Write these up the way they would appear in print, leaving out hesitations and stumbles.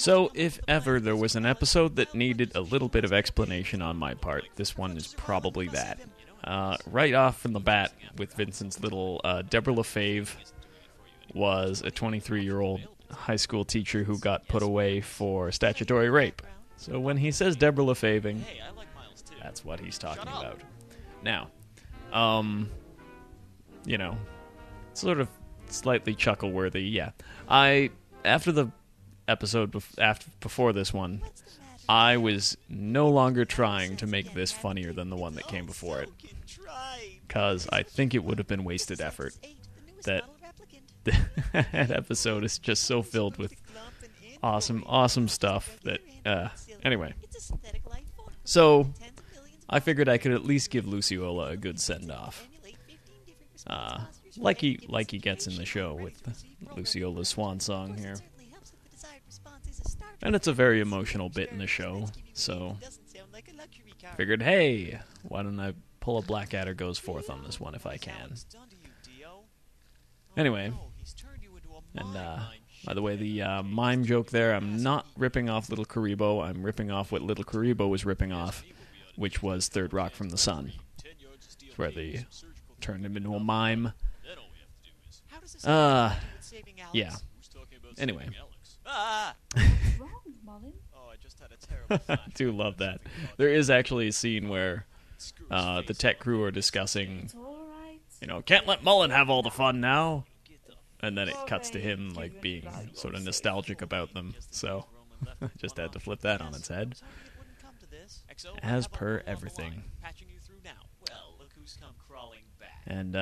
So, if ever there was an episode that needed a little bit of explanation on my part, this one is probably that. Right off from the bat, with Vincent's little Deborah LaFave was a 23-year-old high school teacher who got put away for statutory rape. So when he says Deborah LaFaving, that's what he's talking about. Now, sort of slightly chuckle-worthy, yeah. After the episode before this one, I was no longer trying to make this funnier than the one that came before it, because I think it would have been wasted effort. That episode is just so filled with awesome stuff that, anyway. So, I figured I could at least give Luciola a good send-off. Like he gets in the show with Luciola's swan song here. And it's a very emotional bit in the show, so I figured, hey, why don't I pull a Blackadder Goes Forth on this one if I can. Anyway, and by the way, the mime joke there, I'm not ripping off Little Karibo, I'm ripping off what Little Karibo was ripping off, which was Third Rock from the Sun. It's where they turned him into a mime. Yeah. Anyway. I do love that. There is actually a scene where the tech crew are discussing, can't let Mullen have all the fun now. And then it cuts to him like being sort of nostalgic about them. So just had to flip that on its head. As per everything. And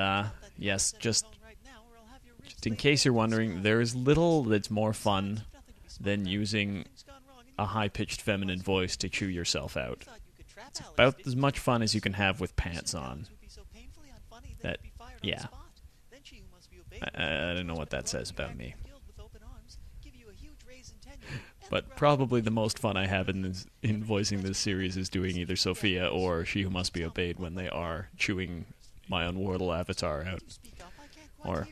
yes, just in case you're wondering, there is little that's more fun than using a high-pitched feminine voice to chew yourself out. It's about as much fun as you can have with pants on. Yeah. I don't know what that says about me. But probably the most fun I have in voicing this series is doing either Sophia or She Who Must Be Obeyed when they are chewing my Unwordle avatar out. Or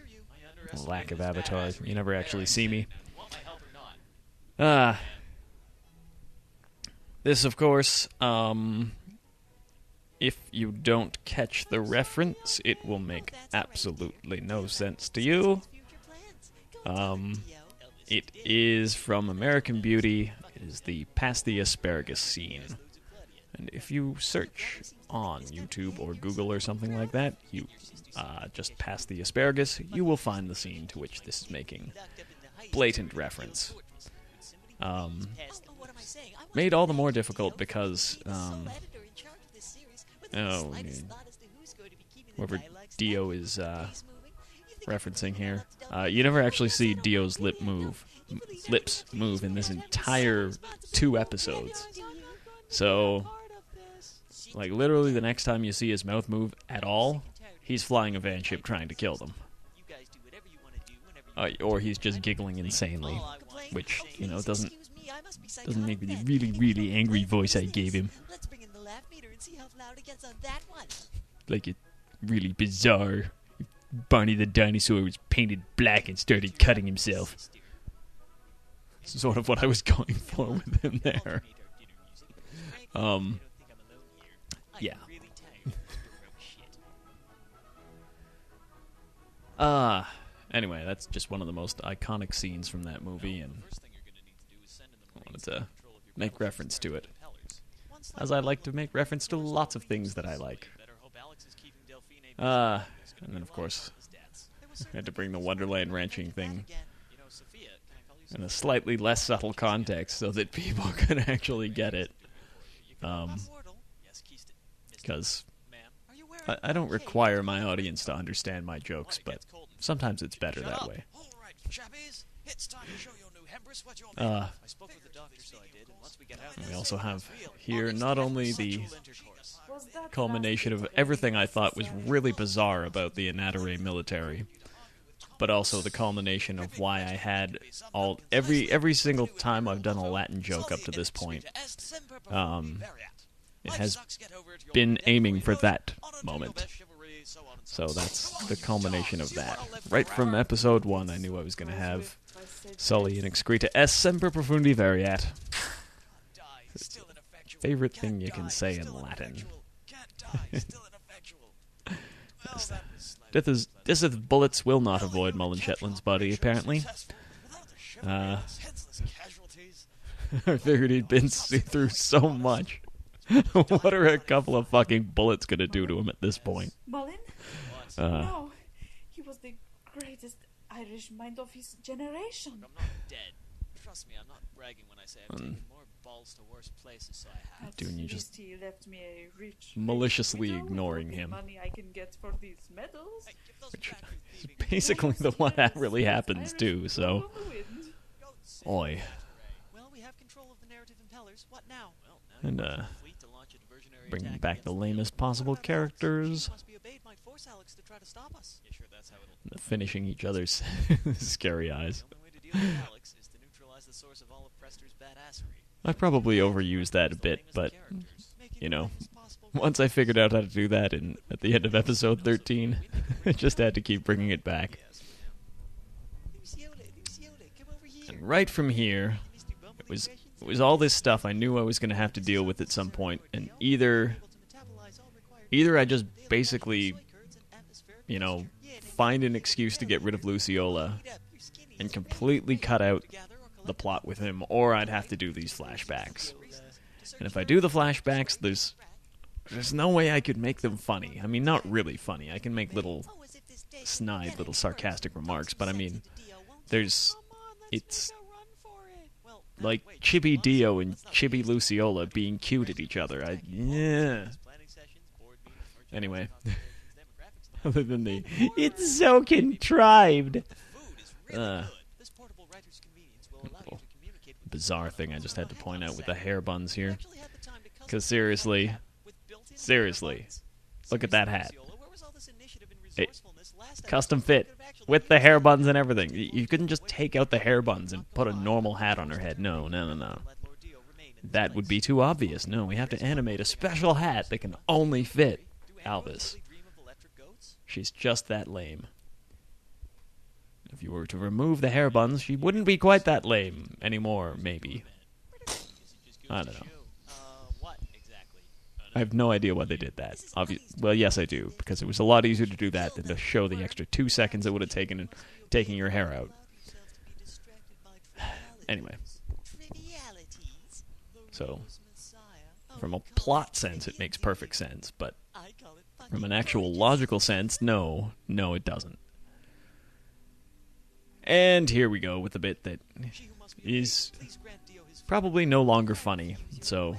lack of avatar. You never actually see me. This, of course, if you don't catch the reference, it will make absolutely no sense to you. It is from American Beauty. It is the Pass the Asparagus scene. And if you search on YouTube or Google or something like that, you just Pass the Asparagus, you will find the scene to which this is making blatant reference. Made all the more difficult because, whoever Dio is referencing here, you never actually see Dio's lips move in this entire 2 episodes. So, like, literally the next time you see his mouth move at all, he's flying a vanship trying to kill them. Or he's just giggling insanely, which, doesn't make the really, really angry voice I gave him. Like it's really bizarre. Barney the dinosaur was painted black and started cutting himself. Sort of what I was going for with him there. Yeah. Anyway, that's just one of the most iconic scenes from that movie, and I wanted to make reference to it. As I like to make reference to lots of things that I like. And then, of course, I had to bring the Wonderland ranching thing in a slightly less subtle context so that people could actually get it. Because I don't require my audience to understand my jokes, but sometimes it's better that way. We also have here not only the culmination of everything I thought was really bizarre about the Anatare military, but also the culmination of why I had every single time I've done a Latin joke up to this point. It has been aiming for that moment. So that's the culmination of that. Right from episode 1, I knew I was going to have Sully in excreta es semper profundi variat. Favorite thing you can say in Latin. Yes. Death of bullets will not avoid Mullen Shetland's body, apparently. I figured he'd been through so much. What are a couple of fucking bullets gonna do to him at this point? Mullen? No, he was the greatest Irish mind of his generation. I'm not dead. Trust me, I'm not bragging when I say I've taken more balls to worse places, so I have. Dude, you just he left me a rich maliciously widow ignoring with him. Money I can get for these medals. Hey, give those Which back, you is thieving basically the one that really happens Irish too, so... blow of the wind. goat say. Oi. Well, we have control of the narrative impellers. What now? Well, now And, you want the fleet to launch a diversionary bringing attack back the against lamest What possible about Alex? characters. She must be obeyed might force Alex to try to stop us. Yeah, sure, that's how it'll... Finishing each other's scary eyes. The only way to deal with Alex is to neutralize the source of all of Prester's badassery. I probably overused that a bit, but, you know, once I figured out how to do that at the end of episode 13, I just had to keep bringing it back. And right from here, it was all this stuff I knew I was going to have to deal with at some point, and either I just basically, you know, find an excuse to get rid of Luciola and completely cut out the plot with him, or I'd have to do these flashbacks. And if I do the flashbacks, there's no way I could make them funny. I mean, not really funny. I can make little snide, little sarcastic remarks, but I mean, it's like Chibi Dio and Chibi Luciola being cute at each other. Anyway, other than it's so contrived. Bizarre thing I just had to point out with the hair buns here. Because seriously, look at that hat. Custom fit with the hair buns and everything. You couldn't just take out the hair buns and put a normal hat on her head. No. That would be too obvious. No, we have to animate a special hat that can only fit Alvis. She's just that lame. If you were to remove the hair buns, she wouldn't be quite that lame anymore, maybe. I don't know. I have no idea why they did that. Well, yes, I do, because it was a lot easier to do that than to show the extra 2 seconds it would have taken in taking your hair out. Anyway. So, from a plot sense, it makes perfect sense, but from an actual logical sense, no, it doesn't. And here we go with the bit that is probably no longer funny. So,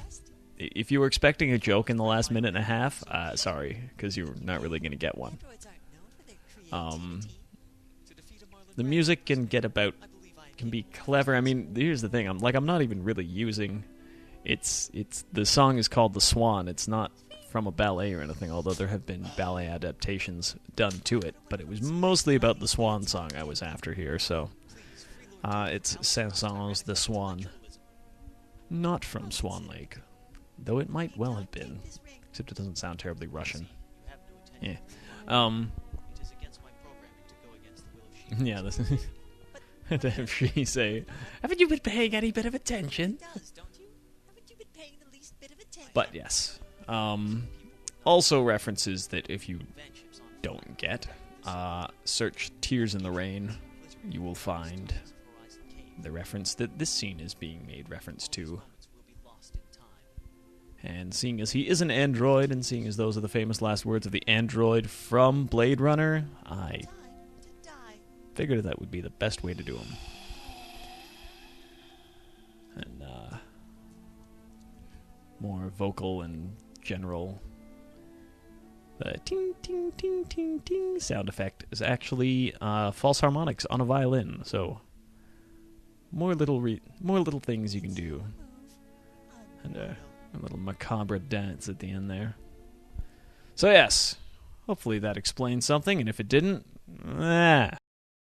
if you were expecting a joke in the last minute and a half, sorry, because you're not really going to get one. The music can be clever. I mean, here's the thing. I'm not even really using. The song is called The Swan. It's not from a ballet or anything, although there have been ballet adaptations done to it, but it was mostly about the Swan song I was after here, so it's Saint-Saëns The Swan, not from Swan Lake, though it might well have been, except it doesn't sound terribly Russian. Yeah. Yeah, this to have she say, haven't you been paying any bit of attention? But yes. Also references that if you don't get, search Tears in the Rain, you will find the reference that this scene is being made reference to. And seeing as he is an android, and seeing as those are the famous last words of the android from Blade Runner, I figured that would be the best way to do them. And, more vocal and general. The ting, ting, ting, ting, ting sound effect is actually false harmonics on a violin, so more little things you can do. And a little macabre dance at the end there. So yes, hopefully that explains something, and if it didn't,